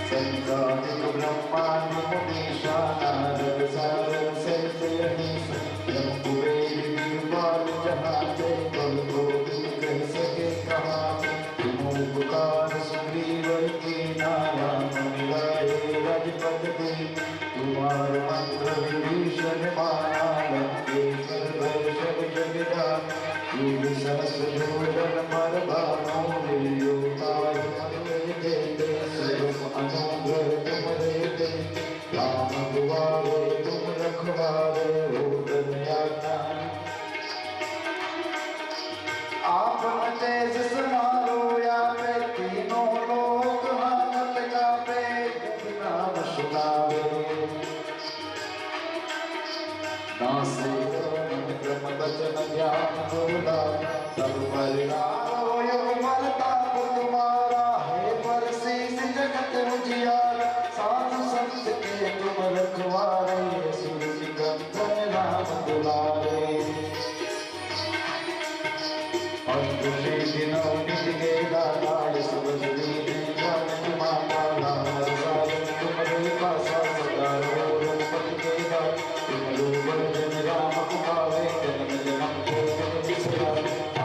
संसारिक ब्रह्मांड मुनीषा नारद सारद सैतयनी वेद विद्वान जहाते कल को तुम कह सके कहाँ तुम उपकार सुग्रीव के नाया मिलाए राजपद दे तुम्हार मंत्र विभीषण माना लंकेश्वर भय सब जगदा युग सहस्र योजन पर भानो निर्योताय देते सर्व अनुग्रह तुम देते राम दुआरे तुम रखवारे हो धन्यता आप तेज समारो या पे तीनों लोक हाथ कापे नाम सुनावे नासे क्रम वचन ज्ञान बोला सब परिणाम योग परताप तुम्हारा है पर शीस जगत उजियारा साधु संत के तुम रखवारे सूरज कंचन राम दुलारे अंकुशे दिनों निज के लाल सुबह दीन जानकी माता लाल साल तुम्हारे पासा सदा रो पति के दाल तुम बंधन राम कुमारे जन्म जन्म को बिसरा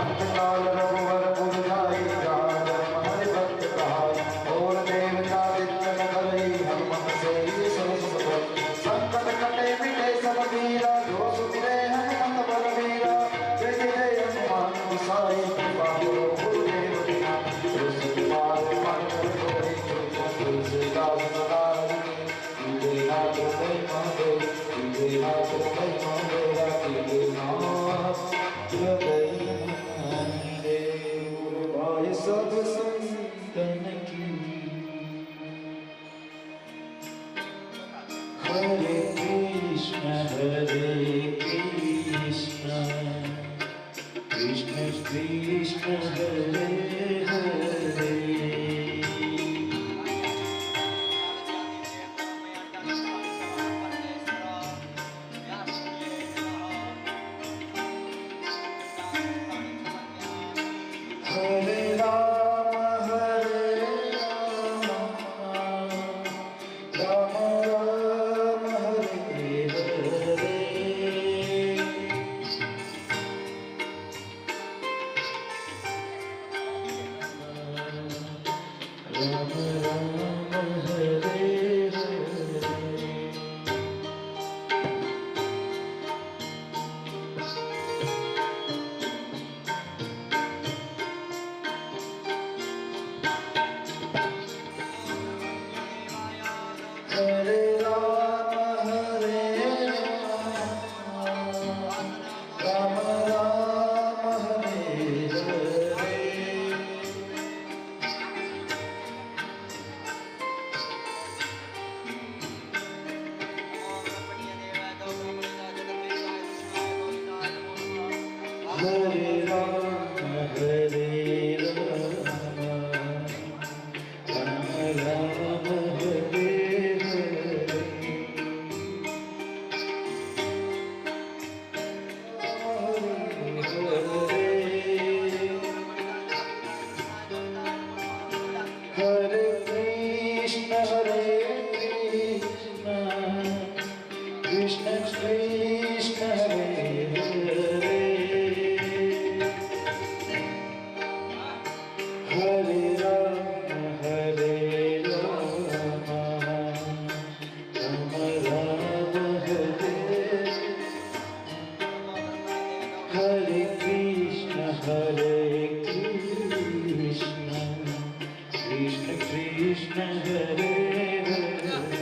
अंत काल रघुवर पुर जाई राज हरि भक्त कहाई और देवता दित्य न करई हनुमत से सर्व संकट कटे मिटे सब पीरा जो सुमिरे हनुमत बलवीरा जय जय हनुमान गोसाई कृपा करो गुरुदेव बिना तुलसीदास मन कोई तुलसीदास सदा तुझे नाथ जय महादेव तुझे नाथ जय महादेव तुझे नाथ जय महादेव भाई सब संतन की हरे कृष्ण कृष्ण कृष्ण हरे हरे हरे राम राम राम हरे हरे राम राम हरे हरे राम राम राम हरे हरे हरे राम राम राम हरे हरे कृष्ण कृष्ण कृष्ण हरे हरे हरे राम राम राम हरे हरे कृष्ण कृष्ण कृष्ण हरे हरे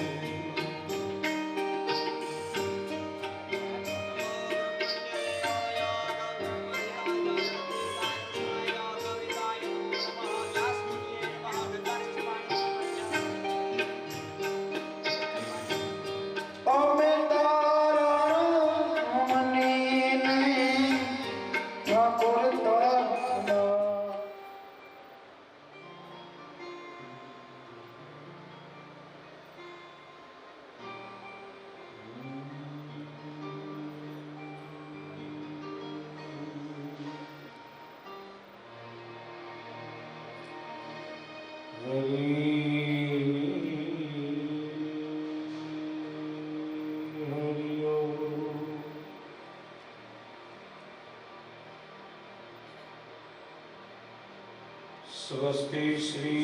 स्वस्ति श्री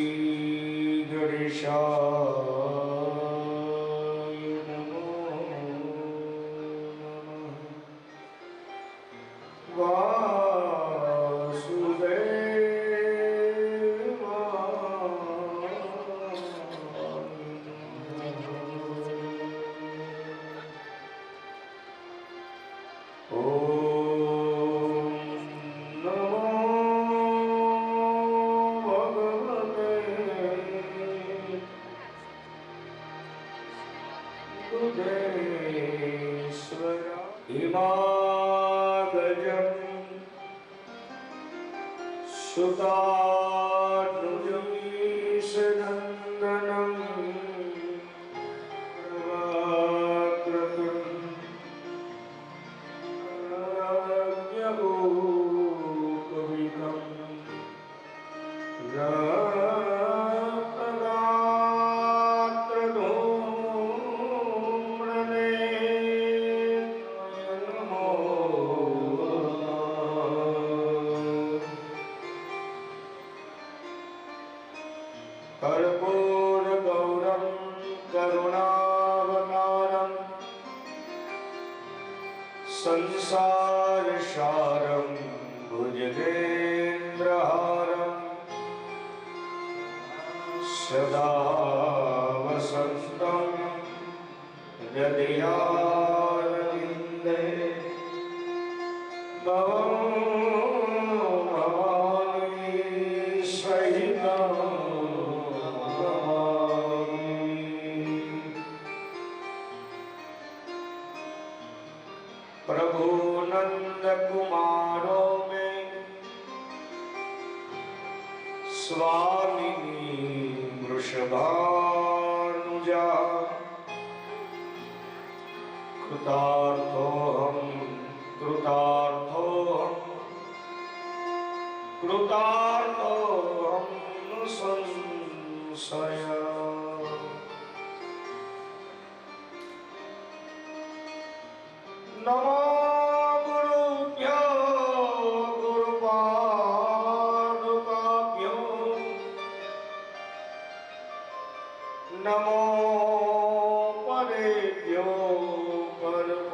गणेशाय नमो नमः। इमागजं सुतानुजमीशनन्दनं कर्पूरगौरं करुणावतारं संसारसारं भुजगेन्द्रहारं सदा वसन्तं हृदयारविन्दे भवानी सहितं प्रभु नंद कुमारो में स्वामिनी वृषभानुजा कृतार्थोऽहं कृतार्थोऽहं न संशयः। नमो गुरुभ्यो गुरुपादुकाभ्यो नमो परेभ्यो परपादुकाभ्यो।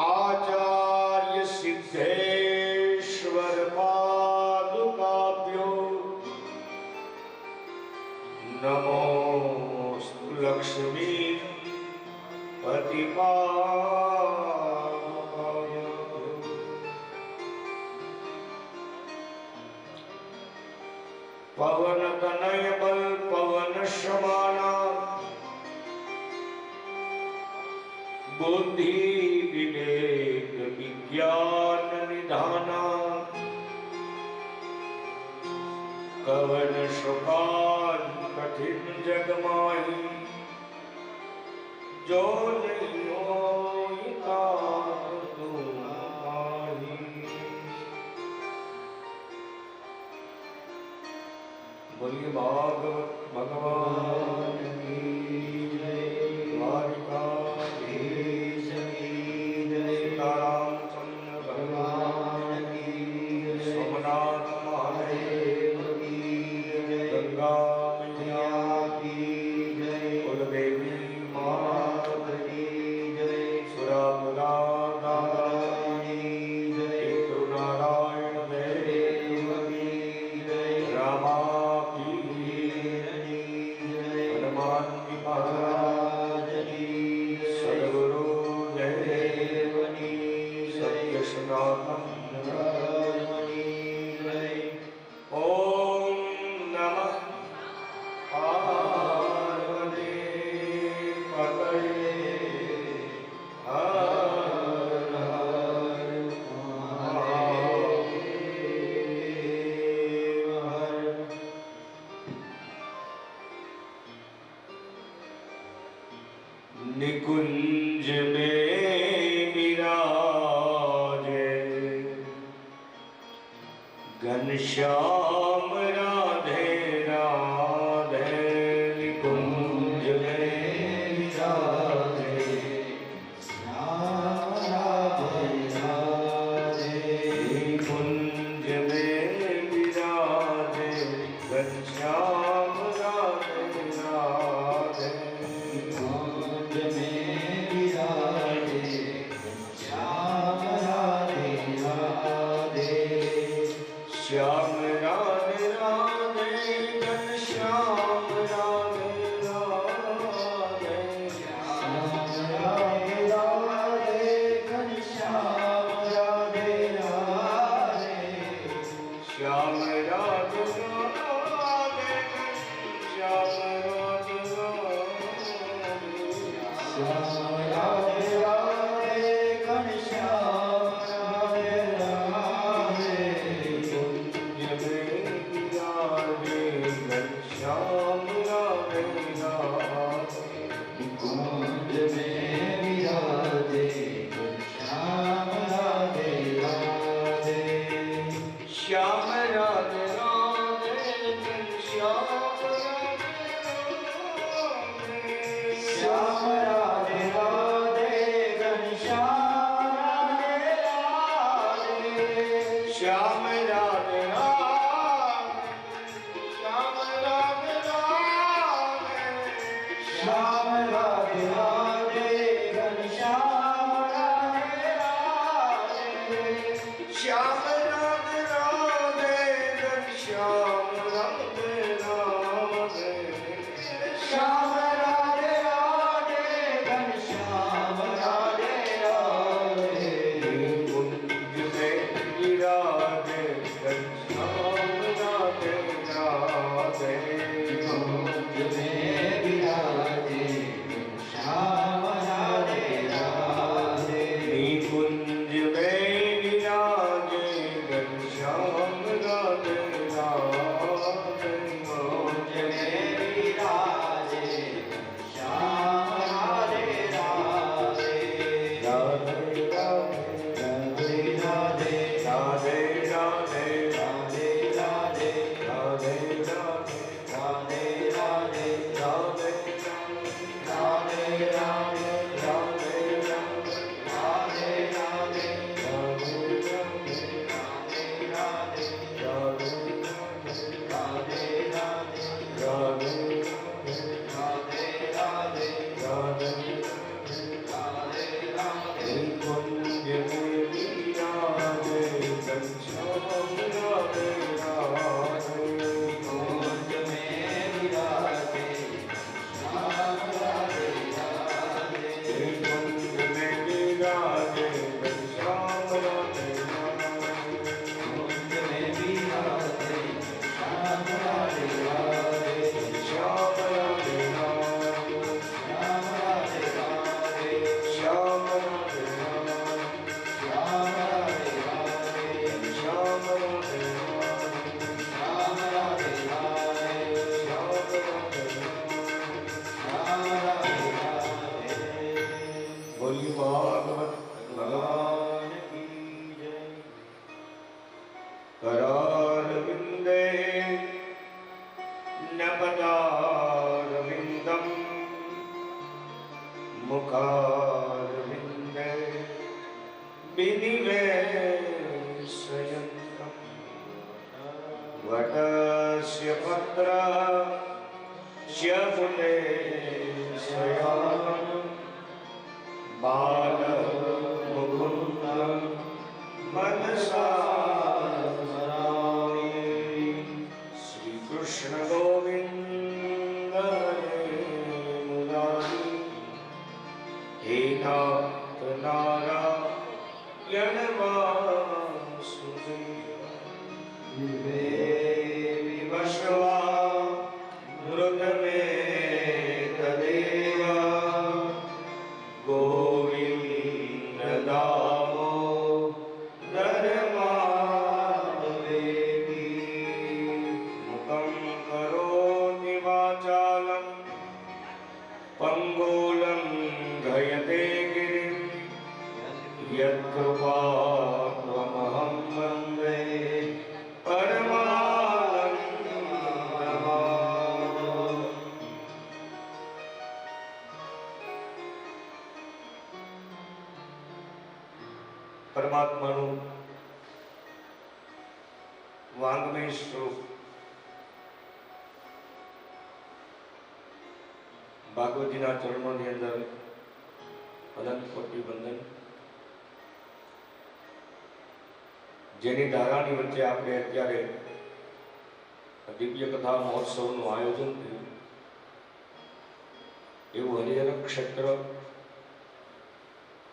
आचार्य सिद्धेश्वर पादुकाभ्यो नमोस्तु लक्ष्मी पतिपादुकाय। पवन तनय बल पवन समाना बुद्धि विवेक विज्ञान निधाना कवन सुखान कठिन जग माही जो नहीं होई तात तुम माही। बोलिए भागवत भगवान की जय। द्वारिकाधीश की जय। सीतारामचंद्र भगवान की जय। सोमनाथ महादेव की जय। गंगा मैया की जय। कुलदेवी माता की जय। सुरपुरा दादा की जय। पितृनारायण देव की जय। रामा की श्याम राधे राधे कुंज में विराजे श्याम राधे राधे कुंज में विराजे घनश्याम राधे राधे कुंज में विराजे श्याम राधे राधे श्याम राधे राधे घनश्याम राधे राधे श्याम राधे राधे घनश्याम राधे राधे श्याम राधे राधे घनश्याम राधे राधे घनश्याम राधे राधे श्याम राधे राधे कुंज में विराजे श्याम राधे राधे श्याम राधे राधे श्याम राधे राधे घनश्याम राधे राधे श्याम राधे श्याम राधे राधे घनश्याम राधे राधे श्याम राधे राधे घनश्याम राधे राधे श्याम राधे राधे घनश्याम राधे राधे कुंज में विराजे घनश्याम राधे राधे कुंज में विराजे श्याम राधे राधे कुंज में विराजे घनश्याम राधे राधे कुंज में विराजे श्याम राधे राधे राधे राधे राधे राधे राधे राधे राधे राधे राधे राधे राधे राधे राधे राधे राधे राधे राधे करारविन्दे न पदारविन्दं मुखारविन्दे विनिवेशयन्तं वटस्य पत्रस्य फुले शयानं बालमुकुन्दं मनसा कृष्ण गोविंद मुरारी हे नाथ नारायण वासुदेव विवशवा मृत में तदेव गोविंद दामो पंगोलं गयते गिरिं यत्कृपा પરમાત્માનું વાંગમય સ્વરૂપ ભાગવતીના ચરણોની અંદર અનંત કોટી વંદન. જેની ધારાની વચ્ચે આપણે અત્યારે દિવ્ય કથા મહોત્સવનું આયોજન થયું એવું હરિહર ક્ષેત્ર,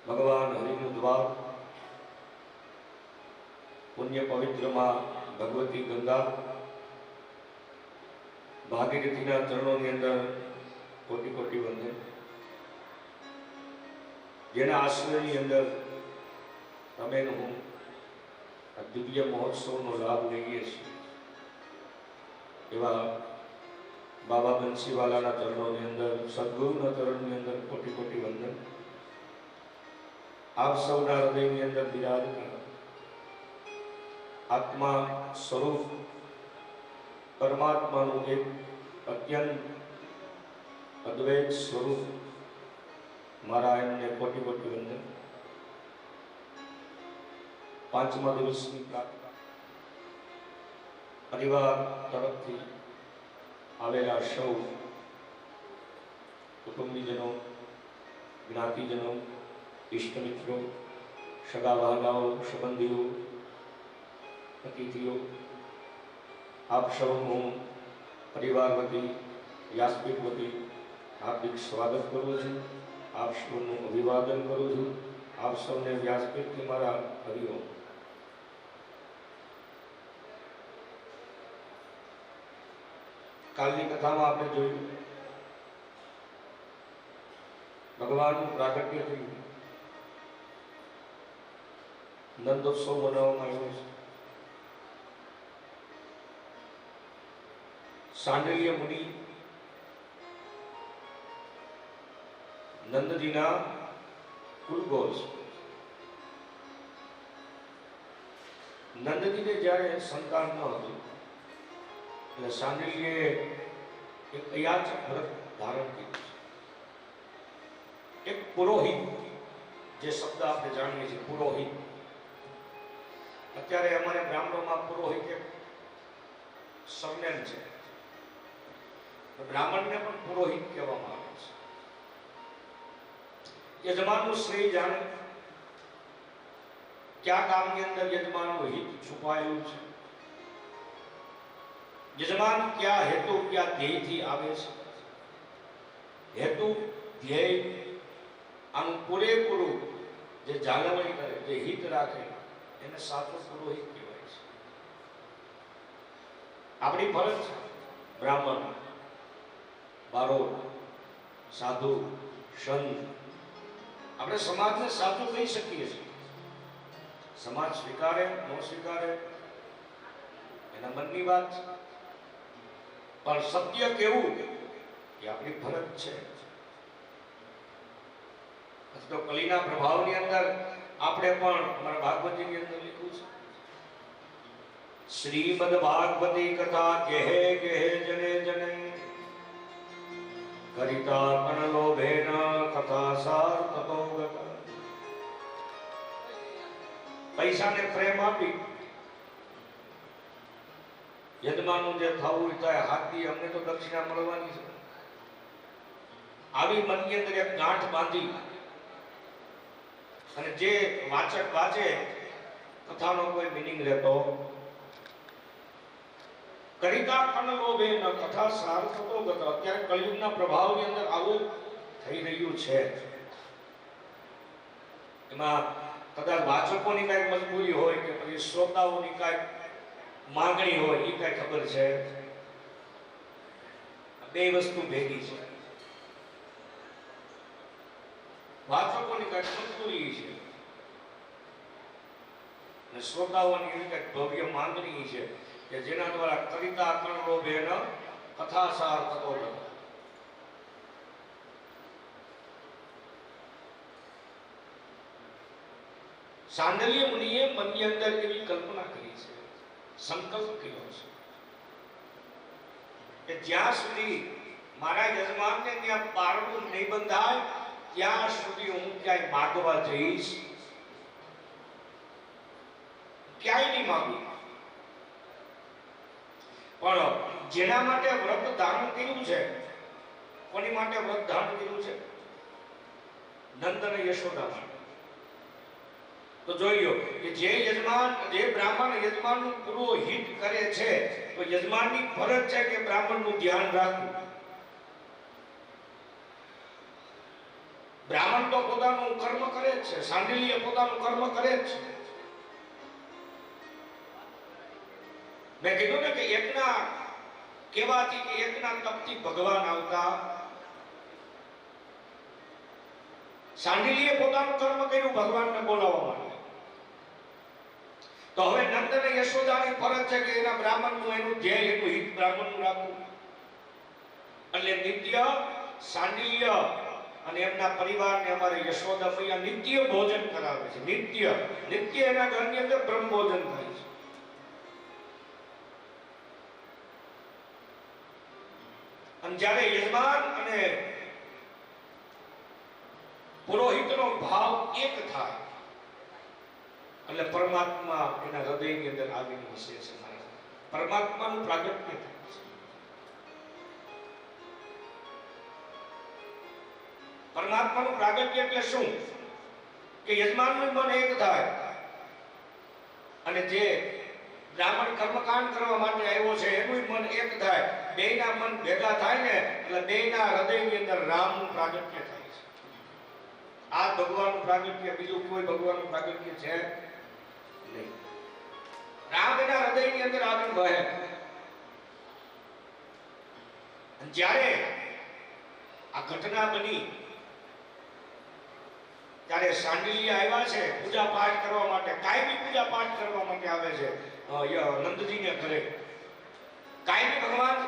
ભગવાન હરિનું દ્વાર, પુણ્ય પવિત્રમાં ભગવતી ગંગા, ભાગીરથીના ચરણોની અંદર કોટી કોટી વંદન. જેના આશ્રયની અંદર તમે હું આ દિવ્ય મહોત્સવનો લાભ લઈએ છીએ એવા બાબા બંસીવાલાના ચરણોની અંદર, સદગુરુના ચરણની અંદર કોટી કોટી વંદન. આપ સૌના હૃદયની અંદર બિરાજતા આત્મા સ્વરૂપ પરમાત્માનું એક અત્યંત અદ્વૈત સ્વરૂપ મારા એમને કોટી કોટી વંદન. પાંચમા દિવસની પ્રાર્થના પરિવાર તરફથી આવેલા સૌ કુટુંબીજનો, જ્ઞાતિજનો, ઇષ્ટમિત્રો, સગા વહાલાઓ, સંબંધીઓ, અતિથિઓ, આપ સૌનું હું પરિવાર વતી, વ્યાસપીઠ વતી હાર્દિક સ્વાગત કરું છું. આપ સૌનું અભિવાદન કરું છું. આપ સૌને વ્યાસપીઠથી મારા હરિઓમ. કાલની કથામાં આપણે જોયું ભગવાનનું પ્રાગટ્ય થયું, નંદોત્સવ મનાવવામાં આવ્યો છે. સાંડલ્ય મુનિ નંદજીના કુલગોષ. નંદજીને જ્યારે સંતાન ન હતું એટલે સાંડલ્યે એક અયાચક વ્રત ધારણ કર્યું. એક પુરોહિત, જે શબ્દ આપણે જાણીએ છીએ પુરોહિત, અત્યારે અમારે બ્રાહ્મણોમાં પુરોહિત એક સરનેમ છે. બ્રાહ્મણને પણ પુરોહિત કહેવામાં આવે છે. યજમાનનું શ્રેય જાણે, કયા કામની અંદર યજમાનનું હિત છુપાયેલું છે, યજમાન કયા હેતુ, કયા ધ્યેયથી આવે છે, હેતુ ધ્યેય આનું પૂરેપૂરું જે જાળવણી કરે, જે હિત રાખે, એને સાચો પુરોહિત કહેવાય છે. આપણી ફરજ છે બ્રાહ્મણ, બારોટ, સાધુ, સંત, આપણે સમાજને સાચું કહી શકીએ છીએ. સમાજ સ્વીકારે ન સ્વીકારે એના મનની વાત છે, પણ સત્ય કેવું એ આપણી ફરજ છે. તો કલીના પ્રભાવની અંદર આપણે પણ અમારા ભાગવતીની અંદર લખ્યું છે, શ્રીમદ ભાગવતી કથા કેહે કેહે જને જને કરિતા કનલોભેન કથા સાર તતો ગત. પૈસાને પ્રેમ આપી યજમાનનું જે થવું થાય હાથથી અમને તો દક્ષિણા મળવાની છે, આવી મનની અંદર એક ગાંઠ બાંધી અને જે વાચક વાંચે કથાનો કોઈ મિનિંગ રહેતો, કરિતા કનલોભે ન કથા સાર થતો ગત. અત્યારે કળિયુગના પ્રભાવની અંદર આવું થઈ રહ્યું છે. એમાં કદાચ વાચકોની કઈ મજબૂરી હોય કે પછી શ્રોતાઓની કઈ માંગણી હોય, એ કઈ ખબર છે. બે વસ્તુ ભેગી છે. વાચકોની કઈ મજબૂરી છે અને શ્રોતાઓની એવી કઈ ભવ્ય માંગણી છે કે જેના દ્વારા કવિતા કનલોભેન કથા સાર થતો ગત. સાંડલ્ય મુનિએ મનની અંદર એવી કલ્પના કરી છે, સંકલ્પ કર્યો છે કે જ્યાં સુધી મારા યજમાનને ત્યાં પારણું નહીં બંધાય ત્યાં સુધી હું ક્યાંય માગવા જઈશ ક્યાંય નહીં માગવું. પણ જેના માટે વ્રત ધારણ કર્યું છે, કોની માટે વ્રત ધારણ કર્યું છે? નંદ અને યશોદા માટે. તો જોઈયો કે જે યજમાન, જે બ્રાહ્મણ યજમાનનું પુરોહિત કરે છે, તો યજમાનની ફરજ છે કે બ્રાહ્મણનું ધ્યાન રાખવું. બ્રાહ્મણ તો પોતાનું કર્મ કરે જ છે, સાંડિલ્ય પોતાનું કર્મ કરે જ છે. મેં કીધું ને કે એકના કહેવાથી કે એકના તપથી ભગવાન આવતા. સાંડિલ્યે પોતાનું કર્મ કર્યું ભગવાનને બોલાવવા માટે. તો હવે નંદ અને યશોદાની ફરજ છે કે એના બ્રાહ્મણનું, એનું ધ્યેય, એનું હિત બ્રાહ્મણનું રાખવું. એટલે નિત્ય સાંડિલ્ય અને એમના પરિવારને અમારે યશોદા મૈયા નિત્ય ભોજન કરાવે છે. નિત્ય નિત્ય એના ઘરની અંદર બ્રહ્મ ભોજન થાય છે. અને જ્યારે યજમાન અને પુરોહિતનો ભાવ એક થાય એટલે પરમાત્મા એના હૃદયની અંદર આવીને વસે છે. પરમાત્માનું પ્રાગટ્ય થાય છે. પરમાત્માનું પ્રાગટ્ય એટલે શું? કે યજમાનનું મન એક થાય અને જે બ્રાહ્મણ કર્મકાંડ કરવા માટે આવ્યો છે એનું મન એક થાય. બેયના મન ભેગા થાય ને એટલે બેયના હૃદયની અંદર રામનું પ્રાગટ્ય થાય છે. આ ભગવાનનું પ્રાગટ્ય, બીજું કોઈ ભગવાનનું પ્રાગટ્ય છે નહીં. રામ એના હૃદયની અંદર આવીને વહે. જ્યારે આ ઘટના બની ત્યારે સાંડિલ્ય આવ્યા છે પૂજા પાઠ કરવા માટે. કાયમી પૂજા પાઠ કરવા માટે આવે છે નંદજીને ઘરે. કાયમી ભગવાન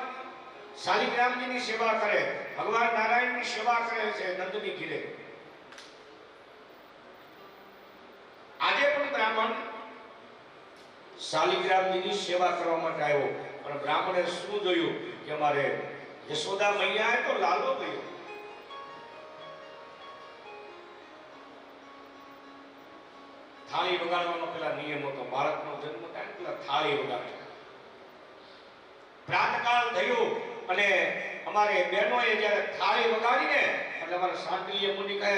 શાલિગ્રામજીની સેવા કરે, ભગવાન નારાયણની સેવા કરે છે નંદની ઘરે. આજે પણ બ્રાહ્મણ શાલિગ્રામજીની સેવા કરવા માટે આવ્યો, પણ બ્રાહ્મણે શું જોયું કે અમારે યશોદા મૈયાએ તો લાલો ગયો. થાળી વગાડવાનો પેલા નિયમ હતો. બાળકનો જન્મ થાય પેલા થાળી વગાડે. પ્રાતકાળ થયું અને અમારે બહેનોએ જ્યારે થાળી વગાડીને એટલે અમારે સાંડિલ્ય મુનિ કહે,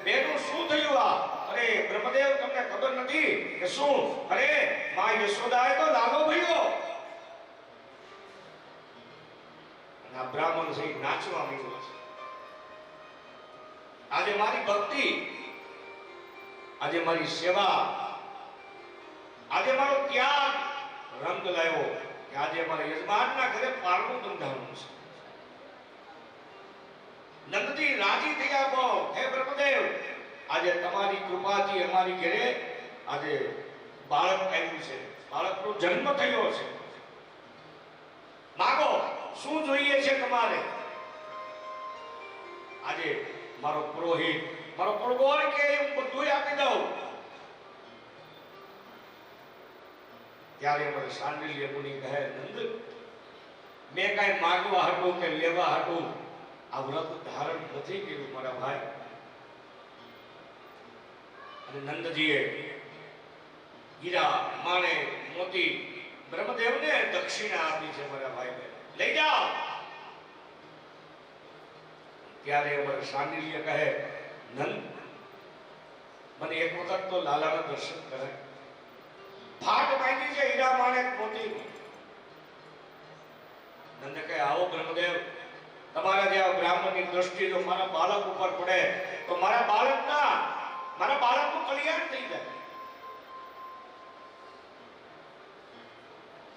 બેનો શું થયું આ? અરે બ્રહ્મદેવ, તમને ખબર નથી કે શું? અરે માં યશોદાએ તો લાલો ભર્યો. અને આ બ્રાહ્મણ સહિત નાચવા માંડ્યો છે. આજે મારી ભક્તિ, આજે મારી સેવા, આજે મારો ત્યાગ રંગ લાવ્યો કે આજે મારા યજમાનના ઘરે પારણું બંધાવવાનું છે. નંદજી રાજી થયા. બહુ હે બ્રહ્મદેવ, આજે તમારી કૃપાથી અમારી ઘરે આજે બાળક આવ્યું છે, બાળકનો જન્મ થયો છે. માગો, શું જોઈએ છે તમારે? આજે મારો પુરોહિત, મારો પુરોગોર કે હું બધું આપી દઉં. ત્યારે મને સાંડિલ્ય મુનિ કહે, નંદ, મેં કાંઈ માગવા હતું કે લેવા હતું આ વ્રત ધારણ નથી કર્યું મારા ભાઈ. અને નંદજીએ હીરા, માણે, મોતી બ્રહ્મદેવને દક્ષિણા આપી છે મારા ભાઈને, લઈ જાઓ. ત્યારે અમારે સાંડિલ્ય કહે, નંદ, મને એક વખત તો લાલાના દર્શન કરાય. ફાટ માંગી છે હીરા, માણેક, મોતી. નંદ કહે, આવો બ્રહ્મદેવ, તમારા જેવા બ્રાહ્મણની દ્રષ્ટિ જો મારા બાળક ઉપર પડે તો મારા બાળકનું કલ્યાણ થઈ જાય.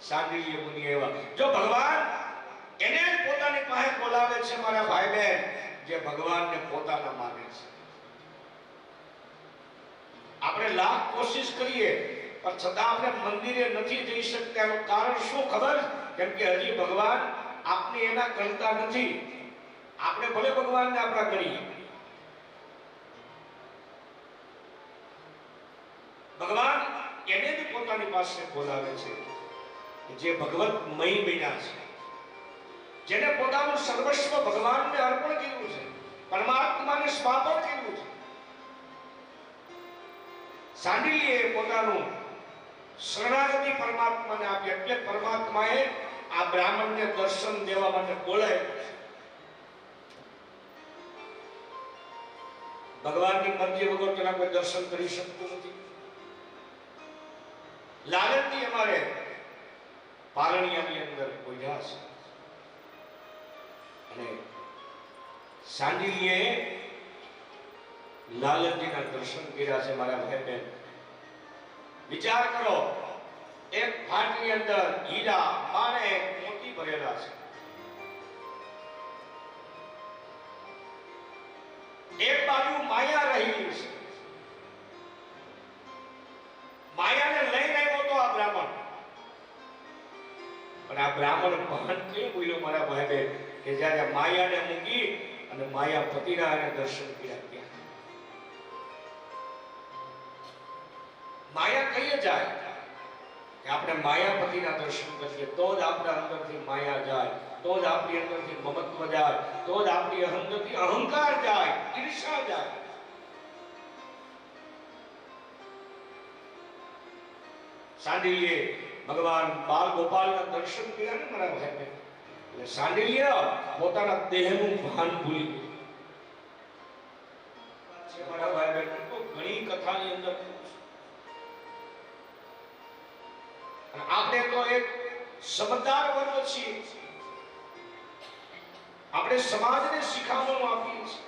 સાંડિલ્ય મુનિ એવા, જો ભગવાન એને જ પોતાની પાસે બોલાવે છે મારા ભાઈ બહેન, જે ભગવાનને પોતાના માને છે. આપણે લાખ કોશિશ કરીએ પણ છતાં આપણે મંદિરે નથી જઈ શકતા. એનું કારણ શું ખબર? કેમ કે હજી ભગવાન આપને એના કરતા નથી. આપણે ભલે ભગવાનને આપણા કરીએ, ભગવાન એને જ પોતાની પાસે બોલાવે છે જે ભગવતમય બન્યા છે, જેને પોતાનું સર્વસ્વ ભગવાનને અર્પણ કર્યું છે, પરમાત્માને સ્વાપન કર્યું છે. સાંડિલ્યે પોતાનું શરણાગતિ પરમાત્માને આપી. એટલે પરમાત્માએ આ બ્રાહ્મણને દર્શન દેવા માટે બોલાવ્યો. ભગવાનની મરજી વગર તેના કોઈ દર્શન કરી શકતું નથી. લાલનજી અમારે પારણિયાની અંદર બોલ્યા છે અને સાંડિલ્યે લાલનજીના દર્શન કર્યા છે. મારા ભાઈ બહેન, વિચાર કરો, એક ભાટની અંદર હીરા માણેક મોતી ભરેલા છે. એક બાજુ માયા રહેલી છે. માયાને લઈને આવ્યો તો આ બ્રાહ્મણ. પણ આ બ્રાહ્મણ ભાન કેમ બોલ્યો મારા ભાઈ બહેન કે જ્યારે માયાને મૂકી અને માયાપતિના એને દર્શન કર્યા. ત્યાં માયા કઈ જાય કે આપણે માયાપતિના દર્શન કરીએ તો જ આપણા અંદરથી માયા જાય, તો જ આપણી અંદરથી મમત્વ જાય, તો જ આપણી અંદરથી અહંકાર જાય, ઈર્ષા જાય. સાંડિલ્યે ભગવાન બાલ ગોપાલના દર્શન કર્યા ને મારા ભાઈ બહેન, એટલે સાંડિલ્ય પોતાના દેહનું ભાન ભૂલી ગયો. મારા ભાઈ બહેન, તો ઘણી કથાની અંદર આપણે તો એક સમજદાર વર્ગ છીએ. આપણે સમાજને શિખામણો આપીએ છીએ.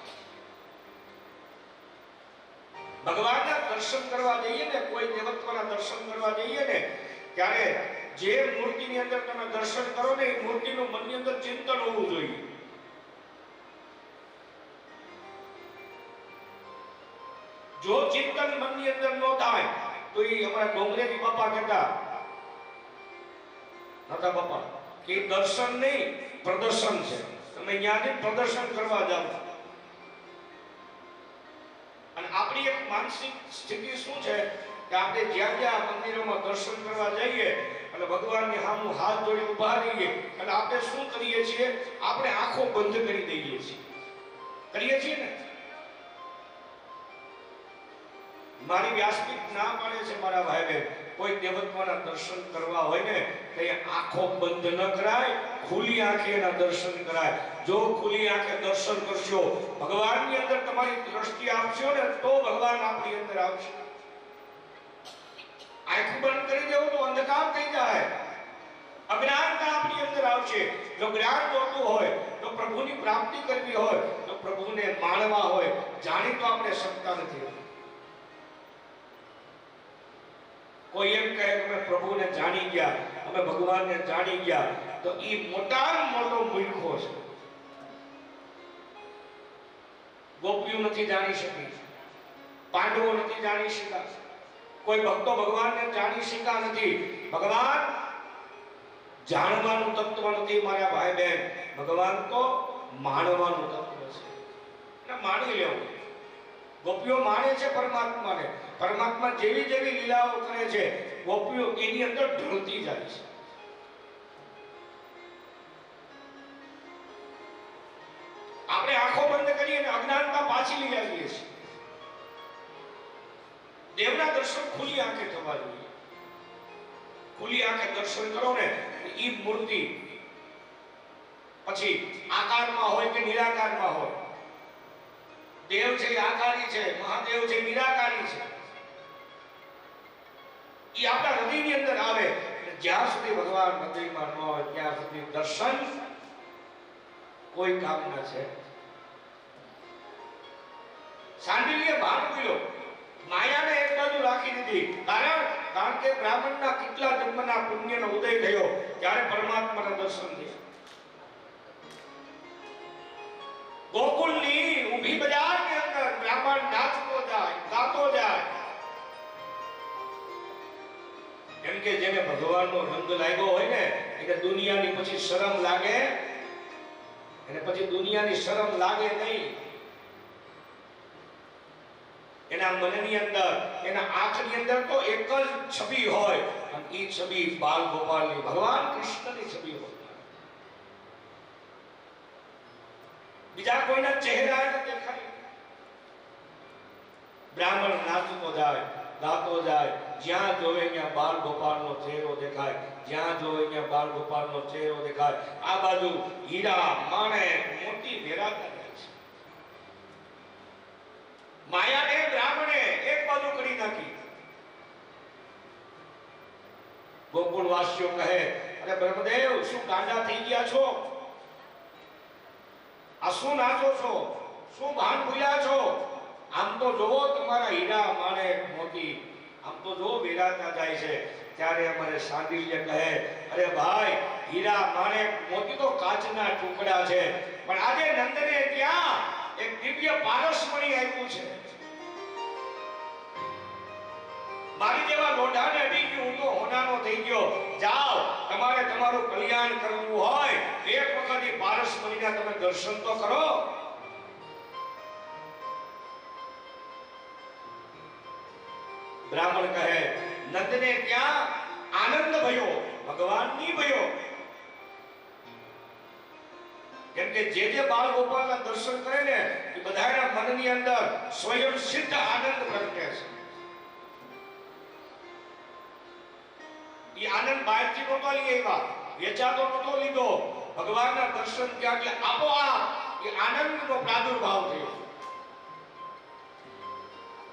ભગવાનના દર્શન કરવા જઈએ ને, કોઈ દેવત્વના દર્શન કરવા જઈએ ને, ત્યારે જે મૂર્તિની અંદર તમે દર્શન કરો ને, એ મૂર્તિનું મનની અંદર ચિંતન હોવું જોઈએ. જો ચિંતન મનની અંદર ન થાય તો એ અમારા ડોંગરેજી બાપા કહેતા નતા બાપા કે દર્શન નહીં પ્રદર્શન છે. તમે જ્ઞાની પ્રદર્શન કરવા જાઓ. અને આપણી એક માનસિક સ્થિતિ શું છે કે આપણે જ્યાં જ્યાં મંદિરોમાં દર્શન કરવા જઈએ અને ભગવાનની સામે હાથ જોડી ઊભા રહીએ અને આપણે શું કરીએ છીએ, આપણે આંખો બંધ કરી દઈએ છીએ. કરીએ છીએ ને? મારી વ્યાસપીઠ ના પાડે છે મારા ભાઈ બહેન, કોઈ દેવત્વના દર્શન કરવા હોય ને તો આંખો બંધ ન કરાય, ખુલ્લી આંખે એના દર્શન કરાય. જો ખુલ્લી આંખે દર્શન કરશો, ભગવાનની અંદર તમારી દ્રષ્ટિ આપશો ને તો ભગવાન આપણી અંદર આવશે. આંખ બંધ કરી દેવો તો અંધકાર થઈ જાય, અજ્ઞાનતા આપણી અંદર આવશે. જો જ્ઞાન જોતું હોય, તો પ્રભુની પ્રાપ્તિ કરવી હોય, તો પ્રભુને માણવા હોય, જાણી તો આપણે શકતા નથી. કોઈ એમ કહે કે અમે પ્રભુને જાણી ગયા, અમે ભગવાનને જાણી ગયા, તો એ મોટામાં મોટો મૂર્ખો છે. ગોપીઓ નથી જાણી શકી, પાંડવો નથી જાણી શક્યા, કોઈ ભક્તો ભગવાનને જાણી શક્યા નથી. ભગવાન જાણવાનું તત્વ નથી મારા ભાઈ બહેન, ભગવાન તો માણવાનું તત્વ છે. એને માણી લેવું. ગોપીઓ માને છે પરમાત્માને. પરમાત્મા જેવી જેવી લીલાઓ કરે છે, ગોપીઓ એની અંદર ઢળતી જાય છે. આપણે આંખો બંધ કરી અને અજ્ઞાનતા પાછી લઈ આવીએ છીએ. દેવના દર્શન ખુલ્લી આંખે થવા જોઈએ. ખુલ્લી આંખે દર્શન કરો ને, ઈ મૂર્તિ પછી આકારમાં હોય કે નિરાકારમાં હોય, દેવ છે આકારી છે, મહાદેવ છે નિરાકારી છે, એ આપણા હૃદયની અંદર આવે. જ્યાં સુધી ભગવાન હૃદયમાં ન હોય ત્યાં સુધી દર્શન કોઈ કામના છે. સાંડિલ્ય ભાન કર્યો, માયાને એક બાજુ રાખી દીધી. કારણ કે બ્રાહ્મણના કેટલા જન્મના પુણ્યનો ઉદય થયો ત્યારે પરમાત્માના દર્શન થયા. ગોકુળની ઊભી બજારની અંદર બ્રાહ્મણ નાચતો જાય, ગાતો જાય. કેમ કે જેને ભગવાનનો રંગ લાગ્યો હોય ને, એને દુનિયાની પછી શરમ લાગે, અને પછી દુનિયાની શરમ લાગે નહીં. એના મનની અંદર, એના આંખની અંદર તો એક જ છબી હોય, અને એ છબી બાલ ગોપાલની, ભગવાન કૃષ્ણની છબી હોય. બીજા કોઈના ચહેરા ન દેખાય. બ્રાહ્મણ નાચતો જાય, ગાતો જાય, જ્યાં જોવે ત્યાં બાલ ગોપાલનો ચહેરો દેખાય, જ્યાં જોવે ત્યાં બાલ ગોપાલનો ચહેરો દેખાય. આ બાજુ હીરા માણેક મોતી વેરાતા જાય છે. માયાને બ્રાહ્મણે એક બાજુ કરી નાખી. ગોકુળવાસીઓ કહે, અરે બ્રહ્મદેવ, શું ગાંડા થઈ ગયા છો? આ શું નાચો છો? શું ભાન ભૂલ્યા છો? આમ તો જોવો તમારા હીરા માણેક મોતી આમ તો જો વેરાતા જાય છે. ત્યારે અમારે સાંડિલ્ય કહે, અરે ભાઈ, હીરા માણેક મોતી તો કાચના ટુકડા છે, પણ આજે નંદને ત્યાં એક દિવ્ય પારસમણી આવ્યું છે. મારી જેવા લોઢાને અડી ગયું, હું તો હોનાનો થઈ ગયો. જાઓ, તમારે તમારું કલ્યાણ કરવું હોય એક વખત એ પારસમણીના તમે દર્શન તો કરો. બ્રાહ્મણ કહે, નંદને ત્યાં આનંદ ભયો, ભગવાનની ભયો. કેમ કે જે બાલ ગોપાલના દર્શન કરે ને એ બધાના મનની અંદર સ્વયં સિદ્ધ આનંદ પ્રગટે છે. એ આનંદ બહારથી નહોતો લઈ આવ્યા, વેચાતો નહોતો લીધો. ભગવાનના દર્શન ત્યાં એટલે આપોઆપ એ આનંદનો પ્રાદુર્ભાવ થયો.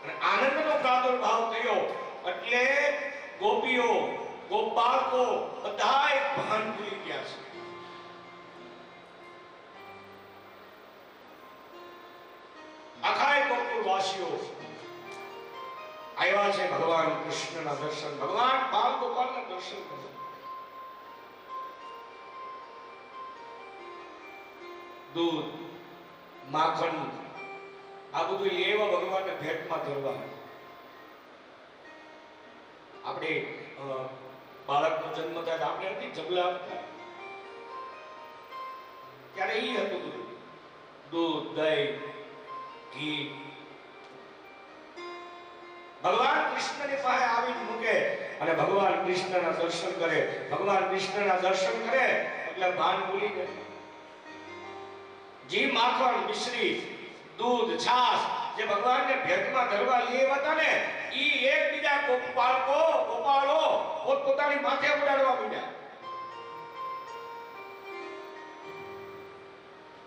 અને આનંદનો પ્રાદુર્ભાવ થયો એટલે ગોપીઓ, ગોપાળકો બધા એક ભાન ભૂલી ગયા છે. આખા ગોકુળવાસીઓ આવ્યા છે ભગવાન કૃષ્ણના દર્શન, ભગવાન બાલ ગોપાલના દર્શન કરવા. દૂધ, માખણ આ બધું લેવા ભગવાનને ભેટમાં ધરવા. આપણે બાળકનો જન્મ થાય આપણે નથી જબલા આપતા, ત્યારે એ હતું બધું. દૂધ, દહીં, ઘી ભગવાન કૃષ્ણની પાસે આવીને મૂકે અને ભગવાન કૃષ્ણના દર્શન કરે. ભગવાન કૃષ્ણના દર્શન કરે એટલે ભાન ભૂલી જાય. જી માખણ, મિશ્રી, દૂધ, છાશ જે ભગવાનને ભેટમાં ધરવા લેવા હતા ને, ઈ એકબીજા ગોપાળો પોતપોતાની માથે ઉડાડવા માંડ્યા.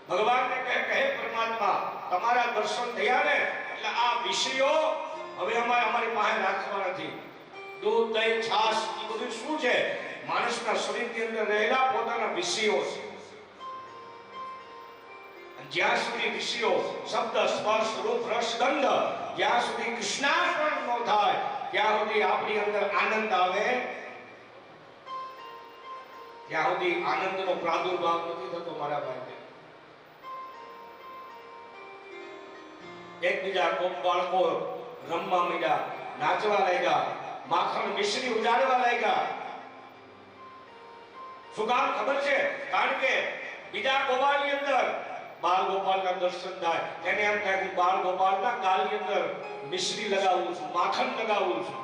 ભગવાનને કહે પરમાત્મા, તમારા દર્શન થયા ને એટલે આ વિષયો હવે અમારી પાસે રાખવા નથી. દૂધ, દહીં, છાશ એ બધું શું છે? માણસના શરીરની અંદર રહેલા પોતાના વિષયો છે. જ્યાં સુધી વિષયો શબ્દ, સ્પર્શ, રૂપ, રસ, ગંધ જ્યાં સુધી કૃષ્ણાર્પણ ન થાય ત્યાં સુધી આપણી અંદર આનંદ આવે, ત્યાં સુધી આનંદનો પ્રાદુર્ભાવ નથી થતો. મારા ભાઈ, એકબીજા બાળકો રમવા માંડ્યા, નાચવા લાગ્યા, માખણ મિશ્રી ઉડાડવા લાગ્યા. શું કામ ખબર છે? કારણ કે બીજા ગોપાલની અંદર બાલ ગોપાલના દર્શન થાય, એને એમ થાય કે બાલ ગોપાલના ગાલની અંદર મિશ્રી લગાવું છું, માખણ લગાવું છું.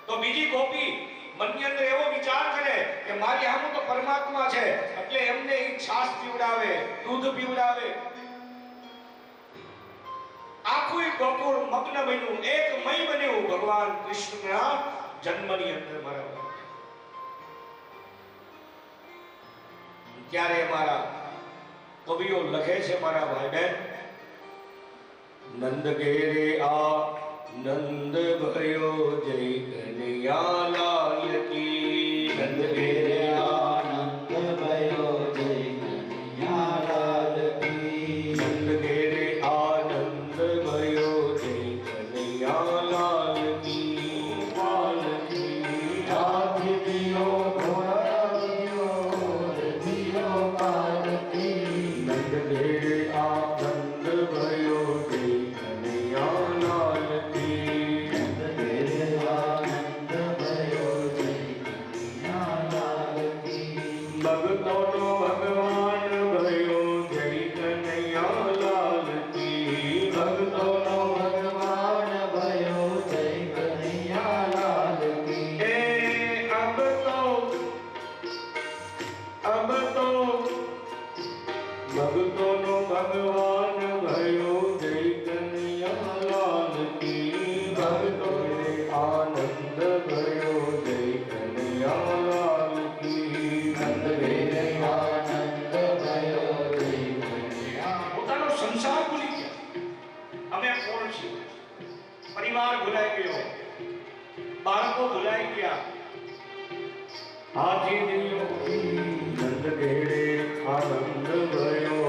તો બીજી ગોપી મનની અંદર એવો વિચાર કરે કે મારી સામે તો પરમાત્મા છે, એટલે એમને ઈ છાશ પીવડાવે, દૂધ પીવડાવે. આખું ગોકુળ મગ્ન બન્યું, એકમય બન્યું ભગવાન કૃષ્ણના જન્મની અંદર. મારા ત્યારે મારા કવિઓ લખે છે, મારા ભાઈ બહેન, નંદ ઘેરે આ નંદ ભયો જય કનૈયા લાલ કી. નંદ ઘેરે આ નંદ ભયો જય કનૈયા લાલ કી. નંદ ઘેરે આ નંદ ભયો જય કનૈયા લાલ કી. લાલ કી હાથી દિયો ઘોડા દિયો પાર કી. નંદ ઘેરે આ નંદ ભયો જય કનૈયા લાલ કી. નંદ ઘેરે આ નંદ ભયો પરિવાર ભૂલાઈ ગયો, બાળકો ભૂલાઈ ગયા. હાથી દિયો નંદ ઘેરે આનંદ ભયો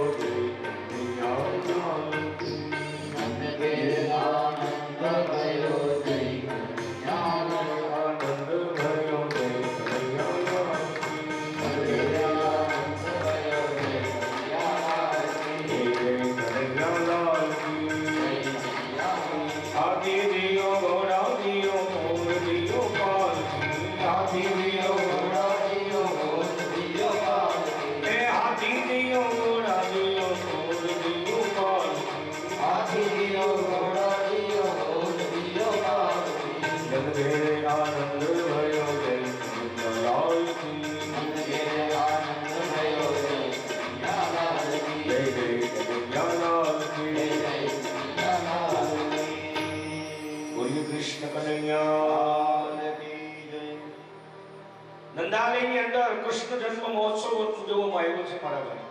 નંદાલયની અંદર કૃષ્ણ જન્મ મહોત્સવ ઉજવવામાં આવ્યો છે મારા ભાઈ.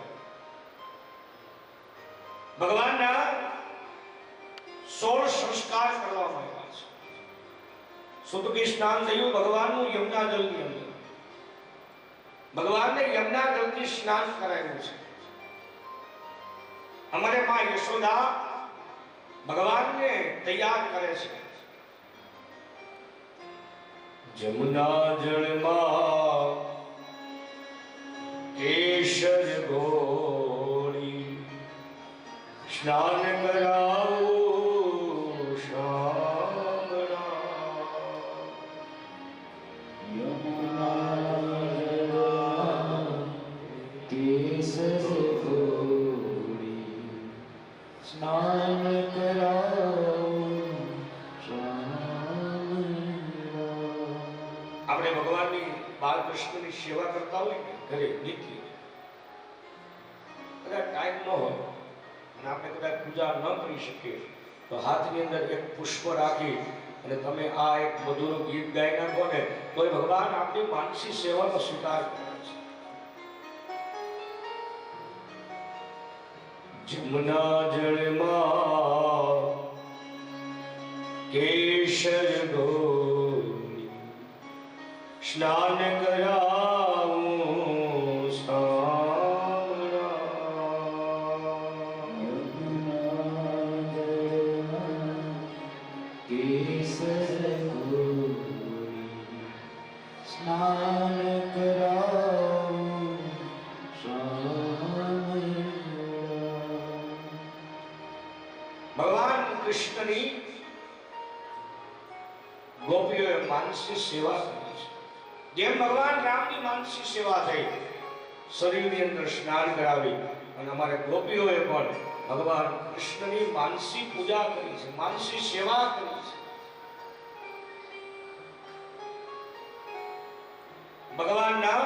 ભગવાનના 16 સંસ્કાર કરવામાં આવ્યા છે. સુતકી સ્નાન થયું ભગવાનનું યમુના જળની અંદર. ભગવાનને યમુના જળથી સ્નાન કરાવ્યું છે. અમારે માં યશોદા ભગવાનને તૈયાર કરે છે. જમુના જળમાં કેશર ઘોળી સ્નાન કરાવો શામળા. યમુના જળમાં કેસર ઘોળી સ્નાન કરાવો. આપણે ભગવાનની બાલકૃષ્ણની સેવા કરતા હોય ને ઘરે નિત્ય, કદાચ ટાઈમ ન હોય અને આપણે કદાચ પૂજા ન કરી શકીએ તો હાથની અંદર એક પુષ્પ રાખી અને તમે આ એક મધુર ગીત ગાઈ નાખો ને તો ભગવાન આપણી માનસી સેવાનો સ્વીકાર કરે છે. જમુના જળમાં કેશર ઘોળી સ્નાન કરાવું શામળા. કેસર ઘોળી સ્નાન કરાવું શામળા. ભગવાન કૃષ્ણની ગોપીઓએ માનસી સેવા કરી છે. જેમ ભગવાન રામની માનસી સેવા થઈ, શરીરની અંદર સ્નાન કરાવી, અને અમારે ગોપીઓએ પણ ભગવાન કૃષ્ણની માનસી પૂજા કરી છે, માનસી સેવા કરી છે. ભગવાનના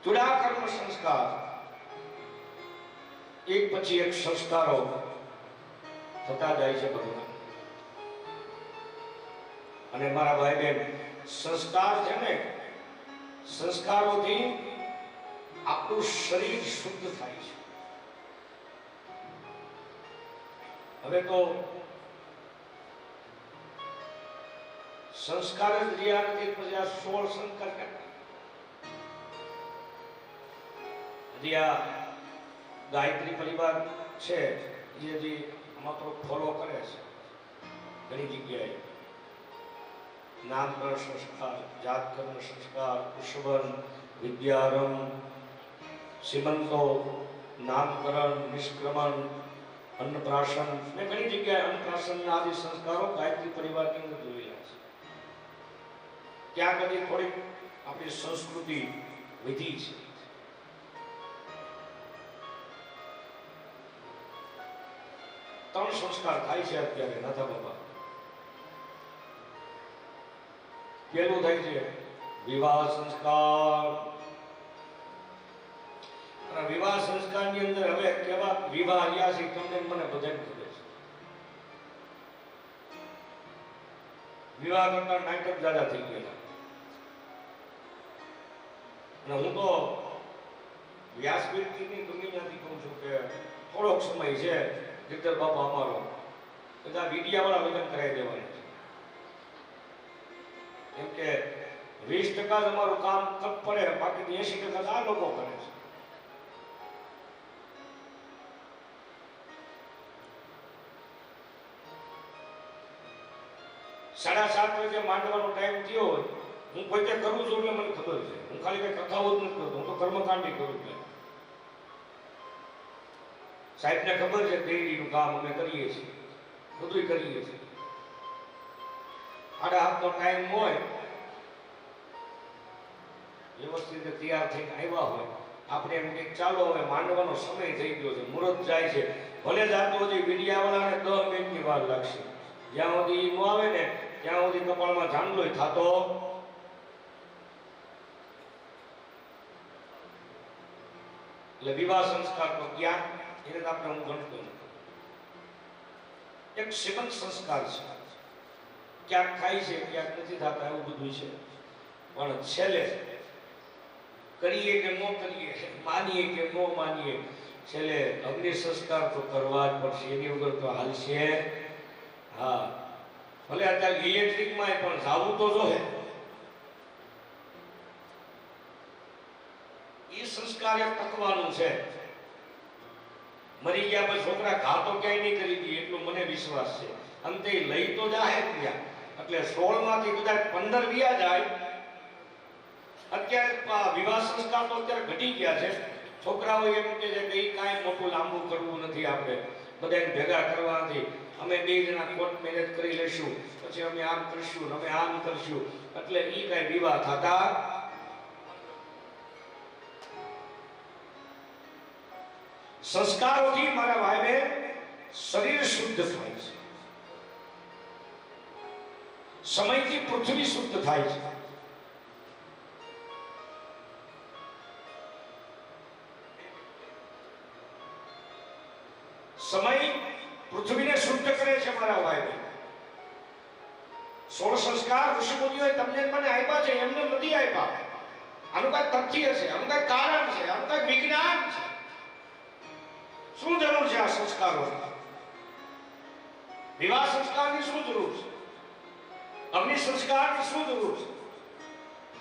ચૂડાકર્મ સંસ્કાર એક પછી એક સંસ્કારો થતા જાય છે ભગવાન. અને મારા ભાઈ બહેન, સંસ્કાર છે ને, સંસ્કારોથી આપણું શરીર શુદ્ધ થાય છે. હવે તો સંસ્કાર જ રહ્યા નથી, પછી આ 16 સંસ્કાર હજી આ ગાયત્રી પરિવાર છે એ હજી આમાં તો ફોલો કરે છે ઘણી જગ્યાએ. નામકરણ સંસ્કાર, જાતકર્મ સંસ્કાર, કુશવન, વિદ્યારંભ, સીમંતો, નામકરણ, નિષ્ક્રમણ, અન્નપ્રાશન, ને ઘણી જગ્યાએ અન્નપ્રાશનના આદિ સંસ્કારો ગાયત્રી પરિવારની અંદર જોયેલા છે. ત્યાં કદી થોડીક આપણી સંસ્કૃતિ વિધિ છે. ત્રણ સંસ્કાર થાય છે અત્યારે નાથા બાબા. પહેલું થાય છે વિવાહ સંસ્કાર. અને વિવાહ સંસ્કારની અંદર હવે કેવા વિવાહ રહ્યા છે તમને મને બધાને ખબર છે. વિવાહ કરતા નાટક જ્યાદા થઈ ગયેલા. અને હું તો વ્યાસપીઠની ગમે ત્યાંથી કહું છું કે થોડો થોડોક સમય છે ગિરધર બાપા અમારો બધા મીડિયાવાળા લગ્ન કરાવી દેવાના છે. કેમ કે 20% જ અમારું કામ તપ પડે, બાકી 80% આ લોકો કરે છે. સાડા 7 વાગે માંડવાનો ટાઈમ થયો હોય, હું પોતે કરું છું એટલે મને ખબર છે. હું ખાલી કઈ કથાઓ જ નથી કરતો, હું તો કર્મકાંડી કરું છું. સાહેબને ખબર છે ડેરીનું કામ અમે કરીએ છીએ, બધું કરીએ છીએ. 8:30નો ટાઈમ હોય, વ્યવસ્થિત તૈયાર થઈને આવ્યા હોય, આપણે એમ કે ચાલો હવે માંડવાનો સમય થઈ ગયો છે, મુહૂર્ત જાય છે. ભલે જાતો હજી મીડિયાવાળાને 10 મિનિટની વાર લાગશે. જ્યાં સુધી નો આવે ને ત્યાં સુધી કપાળમાં જાંડલોય થતો. એટલે વિવાહ સંસ્કારનો જ્ઞાન એને આપણે હું ગણતો નથી. એક શ્રીમંત સંસ્કાર છે, ક્યાંક થાય છે ક્યાંક નથી થતા, એવું બધું છે. પણ છેલ્લે કરીએ કે ન કરીએ, માનીએ કે ન માનીએ, છેલ્લે અગ્નિ સંસ્કાર તો કરવા જ પડશે, એની વગર તો હાલશે. હા, ભલે અત્યારે ઇલેક્ટ્રિકમાં પણ જાવું તો જોઈએ. એ સંસ્કાર એક ટકવાનું છે. મરી ગયા પછી છોકરા ઘા તો ક્યાંય નહીં કરી દે એટલો મને વિશ્વાસ છે. અંતે લઈ તો જાય ત્યાં. એટલે 16 માંથી કદાચ 15 વ્યા જાય. અત્યારે વિવાહ સંસ્કાર તો અત્યારે ઘટી ગયા છે. છોકરાઓ એમ કે છે કે કાંઈ મોટું લાંબુ કરવું નથી, આપણે બધાને ભેગા કરવાથી અમે 2 જણા કોર્ટ મેરેજ કરી લેશું, પછી અમે આમ કરશું, અમે આમ કરશું. એટલે ઈ કાંઈ વિવાહ થતા. સંસ્કારોથી મારા ભાઈ બહેન શરીર શુદ્ધ થાય છે, સમયથી પૃથ્વી શુદ્ધ થાય છે. સમય પૃથ્વીને શુદ્ધ કરે છે મારા ભાઈ બહેન. 16 સંસ્કાર ઋષિમુનિઓએ તમને મને આપ્યા છે, એમને નથી આપ્યા. આનું કઈ તથ્ય છે, આનું કઈ કારણ છે, આનું કઈ વિજ્ઞાન છે. શું જરૂર છે આ સંસ્કારોની? વિવાહ સંસ્કારની શું જરૂર છે? અગ્નિ સંસ્કારની શું જરૂર છે?